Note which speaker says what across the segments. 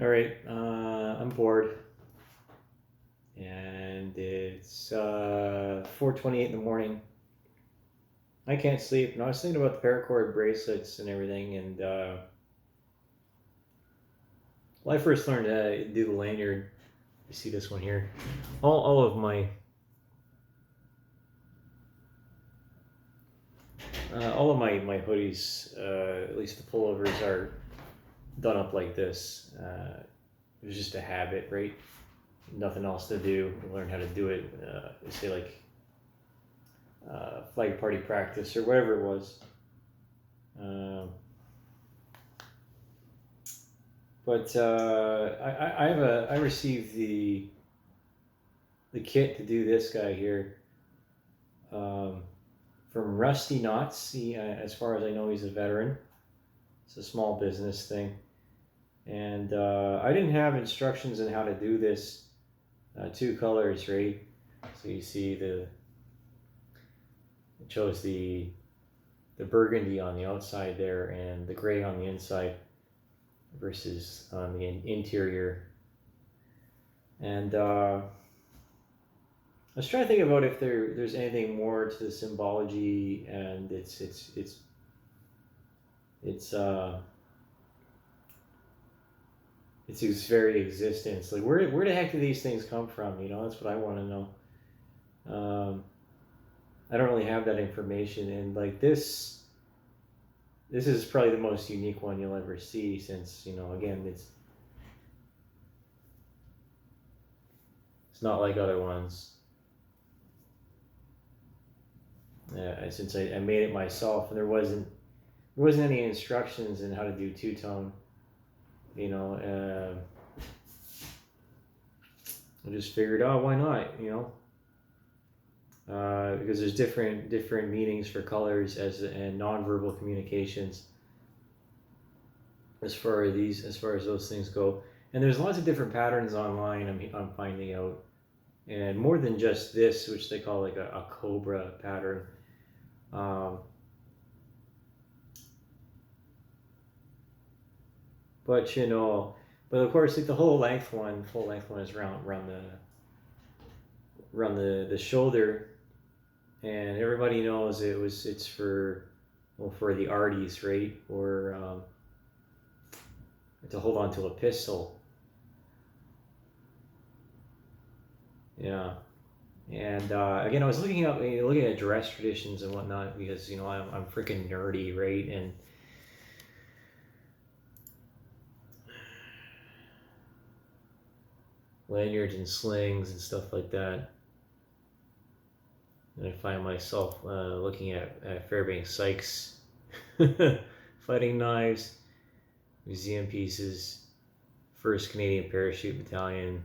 Speaker 1: All right, I'm bored, and it's 4:28 in the morning. I can't sleep, and I was thinking about the paracord bracelets and everything. And when I first learned to do the lanyard, you see this one here. All of my all of my hoodies, at least the pullovers, are done up like this. It was just a habit, right? Nothing else to do. Learn how to do it. Say like flag party practice or whatever it was. Um, but I received the kit to do this guy here um, from Rusty Knots. As far as I know, he's a veteran. It's a small business thing, and I didn't have instructions on how to do this. Two colors, right? So you see it shows the burgundy on the outside there and the gray on the inside versus on the interior. And I was trying to think about if there's anything more to the symbology and it's its very existence. Like where the heck do these things come from? You know, that's what I want to know. I don't really have that information, and like this is probably the most unique one you'll ever see, since again it's not like other ones. Since I made it myself, and there wasn't any instructions in how to do two tone. You know, I just figured, oh, why not? Because there's different meanings for colors and nonverbal communications as far as those things go. And there's lots of different patterns online. I'm finding out, and more than just this, which they call like a cobra pattern. Um, but but of course, like the full length one is around the shoulder, and everybody knows it's for, well, for the arties, right? Or to hold on to a pistol. Yeah. And again, I was looking at dress traditions and whatnot, because I'm freaking nerdy, right? And lanyards and slings and stuff like that. And I find myself looking at Fairbanks Sykes fighting knives, museum pieces, 1st Canadian Parachute Battalion.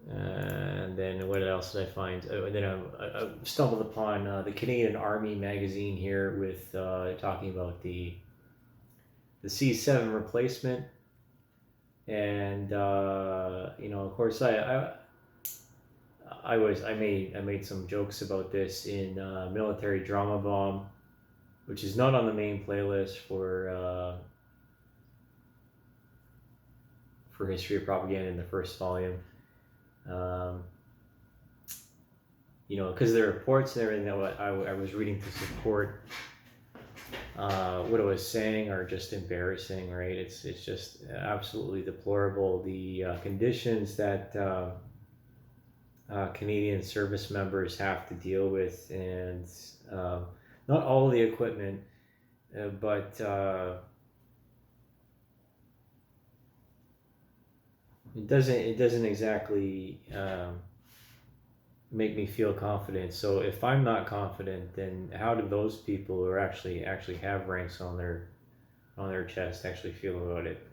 Speaker 1: And then what else did I find? And then I stumbled upon the Canadian Army magazine here with talking about the C7 replacement. And of course, I made some jokes about this in Military Drama Bomb, which is not on the main playlist for History of Propaganda in the first volume. Um, because the reports and everything that I was reading to support what I was saying are just embarrassing, right? It's just absolutely deplorable, the conditions that Canadian service members have to deal with, and not all the equipment, but it doesn't exactly make me feel confident. So if I'm not confident, then how do those people who are actually have ranks on their chest actually feel about it?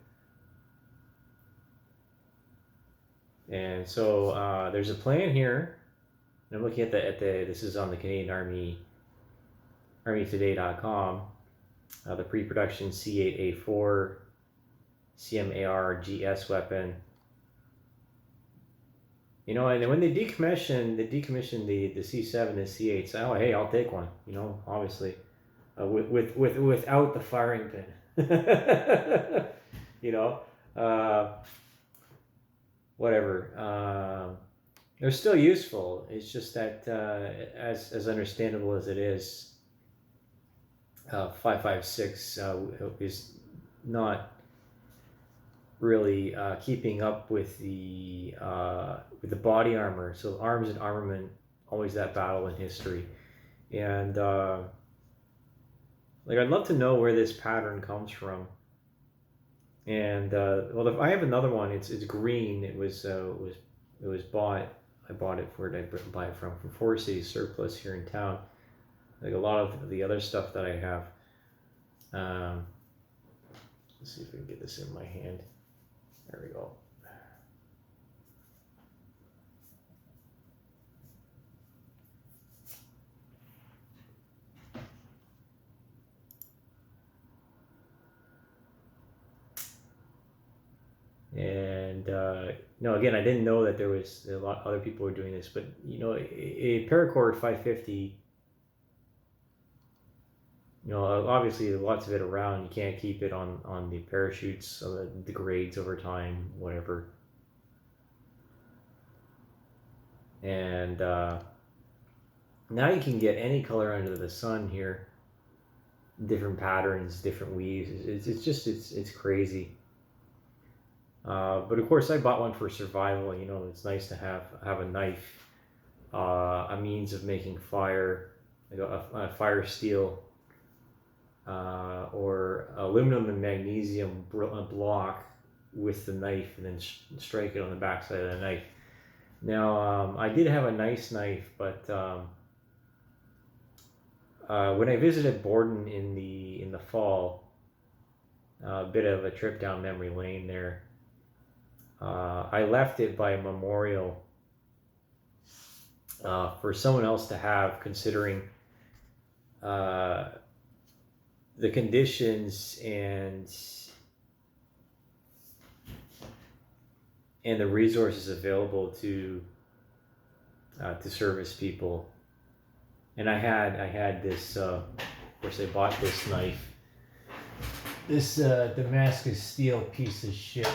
Speaker 1: And so there's a plan here. And I'm looking at the this is on the Canadian ArmyToday.com. The pre-production C8A4 CMAR GS weapon. And when they decommissioned the C7 and C8, so hey, I'll take one. Obviously, without the firing pin. You know, whatever. They're still useful. It's just that as understandable as it is, 5.56 is not really keeping up with the body armor. So arms and armament, always that battle in history, and like I'd love to know where this pattern comes from. And well, if I have another one. It's green. It was bought. I bought it. Where did I buy it from? From Forest City Surplus here in town. Like a lot of the other stuff that I have. Let's see if we can get this in my hand. There we go. And no, again, I didn't know that there was a lot other people were doing this, but you know, a paracord 550. You know, obviously lots of it around. You can't keep it on the parachutes, so that degrades over time, whatever. And now you can get any color under the sun here. Different patterns, different weaves. It's crazy. But of course, I bought one for survival. You know, it's nice to have a knife, a means of making fire, like a fire steel, or aluminum and magnesium block with the knife, and then strike it on the backside of the knife. Now, I did have a nice knife, but when I visited Borden in the fall, a bit of a trip down memory lane there. I left it by a memorial for someone else to have, considering the conditions and the resources available to service people. And I had this. Of course, I bought this knife. This Damascus steel piece of shit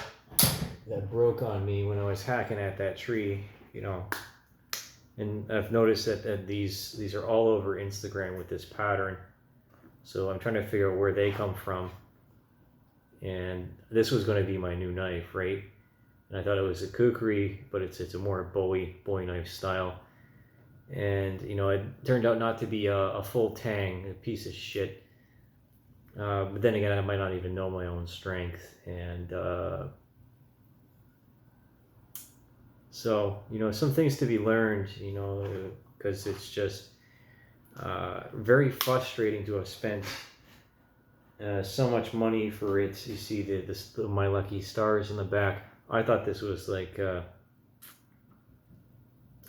Speaker 1: that broke on me when I was hacking at that tree, you know. And I've noticed that these are all over Instagram with this pattern. So I'm trying to figure out where they come from. And this was going to be my new knife, right? And I thought it was a kukri, but it's a more Bowie knife style. And you know, it turned out not to be a full tang, a piece of shit. But then again, I might not even know my own strength. And so, you know, some things to be learned, you know, because it's just very frustrating to have spent so much money for it. You see the My Lucky Stars in the back. I thought this was like, you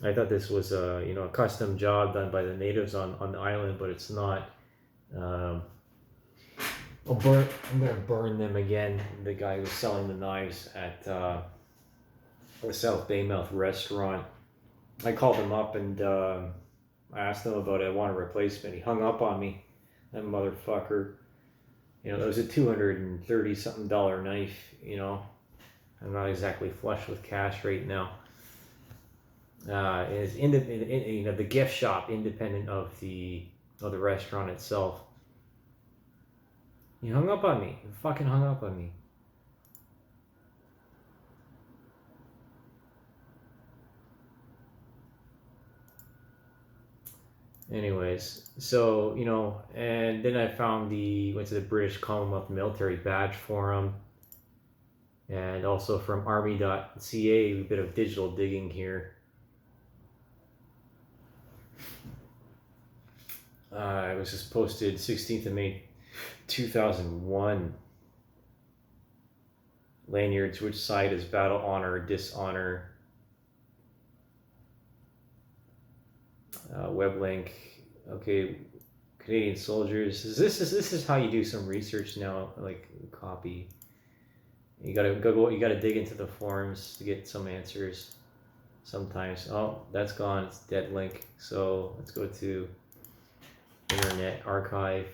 Speaker 1: know, a custom job done by the natives on the island, but it's not. I'm gonna burn them again. The guy who was selling the knives at the South Baymouth restaurant. I called him up and I asked him about it. I want a replacement. He hung up on me. That motherfucker. You know, it was a $230 something knife. You know, I'm not exactly flush with cash right now. Is independent. You know, the gift shop, independent of the restaurant itself. He hung up on me. He fucking hung up on me. Anyways, so, you know, and then I went to the British Commonwealth Military Badge Forum, and also from army.ca, a bit of digital digging here. It was just posted 16th of May 2001. Lanyards, which side is battle honor, dishonor? Web link. Okay, Canadian soldiers. This is how you do some research now. Like copy. You gotta dig into the forums to get some answers. Sometimes. Oh, that's gone. It's dead link. So let's go to Internet Archive.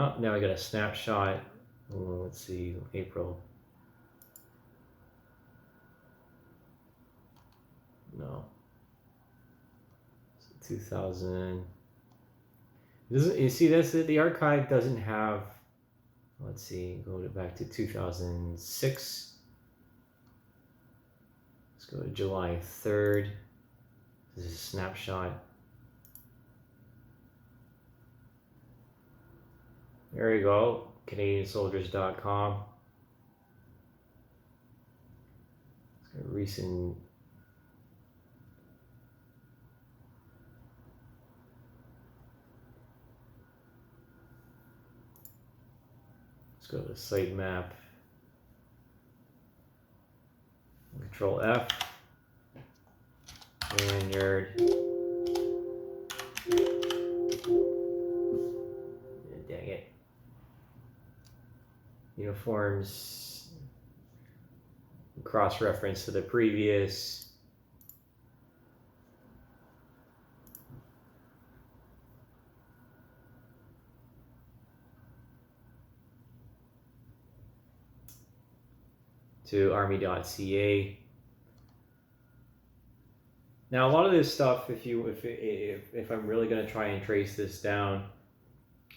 Speaker 1: Oh, now I got a snapshot. Oh, let's see, April. No. 2000. You see this? The archive doesn't have. Let's see. Go back to 2006. Let's go to July 3rd. This is a snapshot. There you go. CanadianSoldiers.com. Recent. Let's go to site map. Control F. Lanyard. Dang it. Uniforms. Cross-reference to the previous. To army.ca. Now a lot of this stuff, if I'm really going to try and trace this down,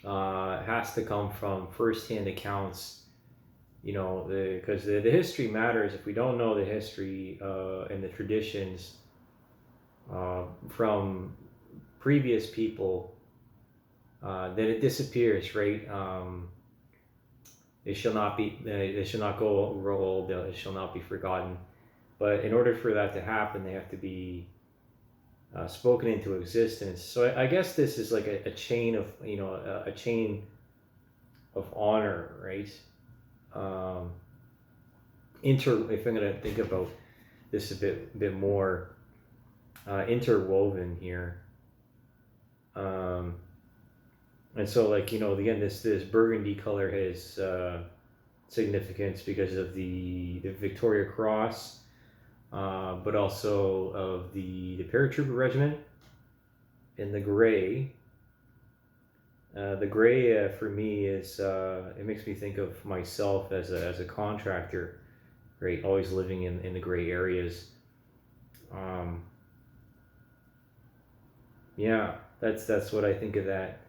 Speaker 1: has to come from first-hand accounts. You know, because the history matters. If we don't know the history and the traditions from previous people, then it disappears, right? They shall not be. They shall not go old. They shall not be forgotten. But in order for that to happen, they have to be spoken into existence. So I guess this is like a chain of, you know, a chain of honor, right? If I'm going to think about this a bit more, interwoven here. And so, like, you know, again, this burgundy color has significance because of the Victoria Cross, but also of the paratrooper regiment. And the gray. The gray for me is it makes me think of myself as a contractor, right? Always living in the gray areas. Yeah, that's what I think of that.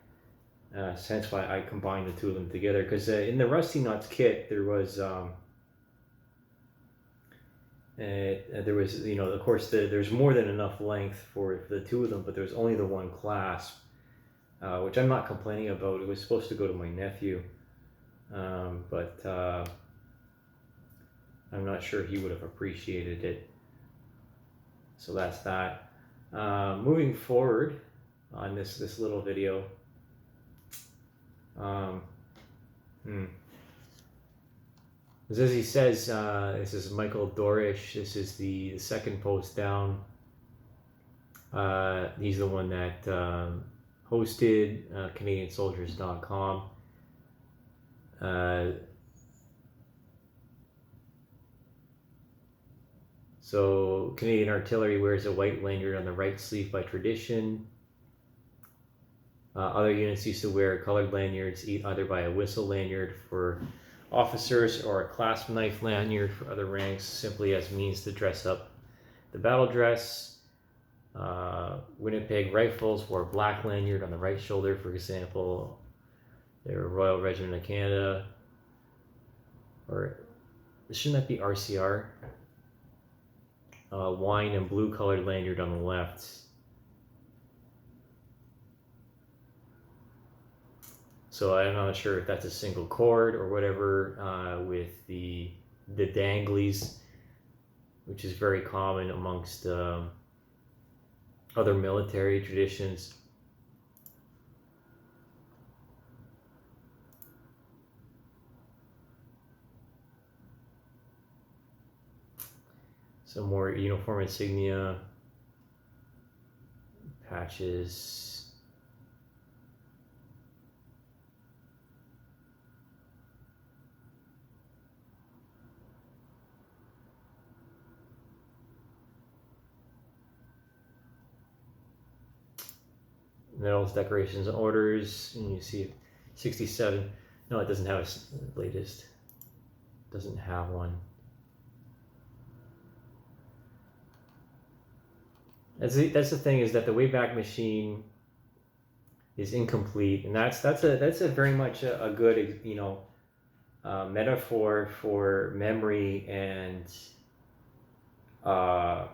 Speaker 1: Hence why I combined the two of them together, because in the Rusty Nuts kit there was you know, of course there's more than enough length for the two of them, but there's only the one clasp, which I'm not complaining about. It was supposed to go to my nephew, but I'm not sure he would have appreciated it. So that's that. Moving forward on this little video. As he says, this is Michael Dorish. This is the second post down. He's the one that hosted CanadianSoldiers.com. So Canadian Artillery wears a white lanyard on the right sleeve by tradition. Other units used to wear colored lanyards, either by a whistle lanyard for officers or a clasp knife lanyard for other ranks, simply as means to dress up the battle dress. Winnipeg Rifles wore black lanyard on the right shoulder, for example. They're Royal Regiment of Canada. Or shouldn't that be RCR? Wine and blue colored lanyard on the left. So I'm not sure if that's a single cord or whatever, with the danglies, which is very common amongst other military traditions. Some more uniform insignia, patches. Medals, decorations, and orders, and you see 67. No, it doesn't have a latest. Doesn't have one. That's the thing, is that the Wayback Machine is incomplete, and that's a very much a good, you know, metaphor for memory and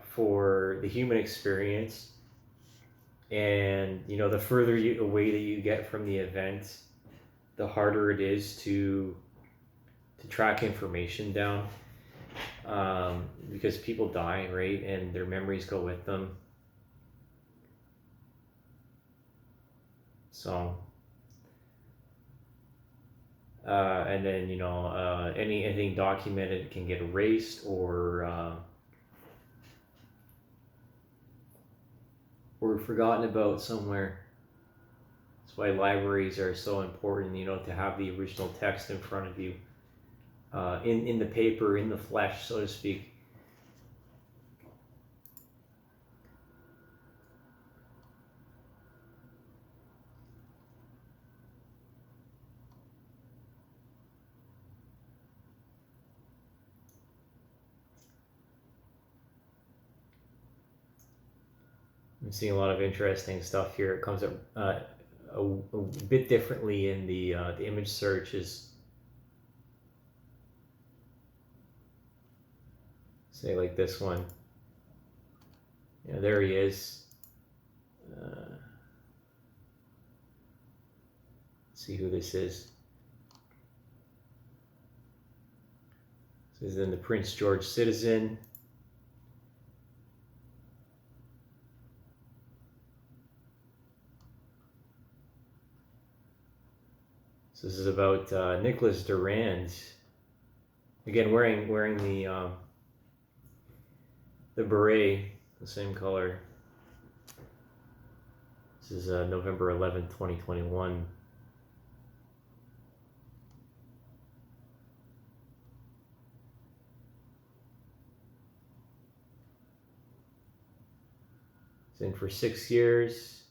Speaker 1: for the human experience. And you know, the further away that you get from the event, the harder it is to track information down, because people die, right, and their memories go with them. So and then, you know, anything documented can get erased or forgotten about somewhere. That's why libraries are so important, you know, to have the original text in front of you, in the paper, in the flesh, so to speak. I'm seeing a lot of interesting stuff here. It comes up a bit differently in the image searches. Say like this one. Yeah, there he is. See who this is. This is in the Prince George Citizen. So this is about Nicholas Durand. Again, wearing the beret, the same color. This is November 11th, 2021. He's in for 6 years.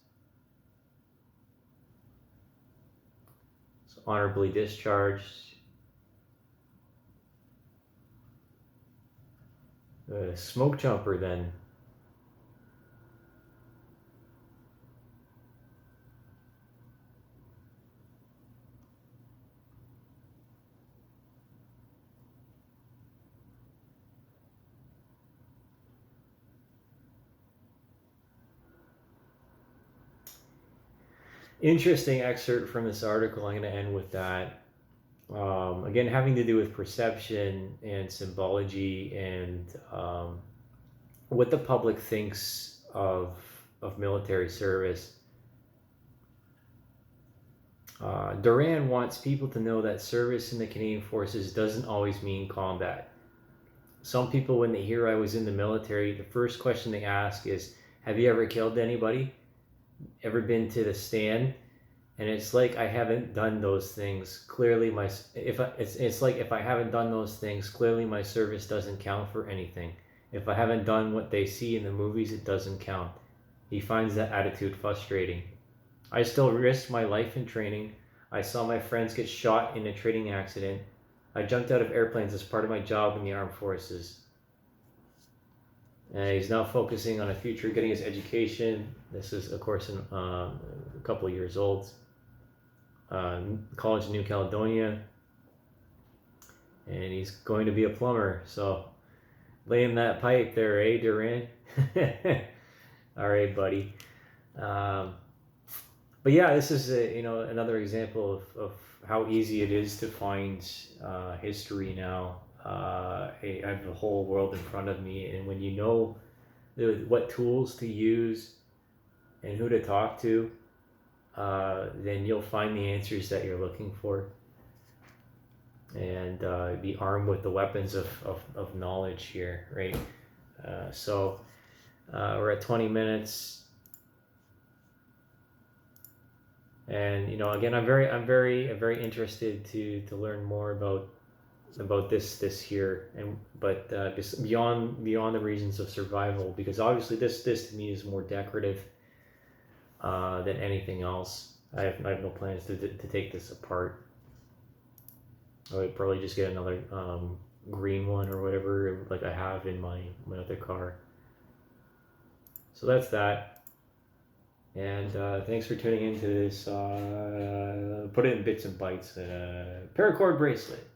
Speaker 1: He's honorably discharged. Smoke jumper then. Interesting excerpt from this article. I'm going to end with that. Again, having to do with perception and symbology and what the public thinks of military service. Durand wants people to know that service in the Canadian Forces doesn't always mean combat. Some people, when they hear I was in the military, the first question they ask is, have you ever killed anybody? Ever been to the stand? And it's like I haven't done those things. Clearly, it's like if I haven't done those things, clearly my service doesn't count for anything. If I haven't done what they see in the movies, it doesn't count. He finds that attitude frustrating. I still risked my life in training. I saw my friends get shot in a training accident. I jumped out of airplanes as part of my job in the armed forces. And he's now focusing on a future, getting his education. This is, of course, a couple of years old. College in New Caledonia. And he's going to be a plumber. So, laying that pipe there, eh, Durand? All right, buddy. But yeah, this is another example of how easy it is to find history now. I have the whole world in front of me, and when you know what tools to use and who to talk to, then you'll find the answers that you're looking for, and be armed with the weapons of knowledge here, right? So we're at 20 minutes. And again, I'm very interested to learn more about this here, but just beyond the reasons of survival, because obviously this to me is more decorative than anything else. I have no plans to take this apart. I would probably just get another green one or whatever, like I have in my other car. So that's that. And thanks for tuning into this. Put it in bits and bytes. Paracord bracelet.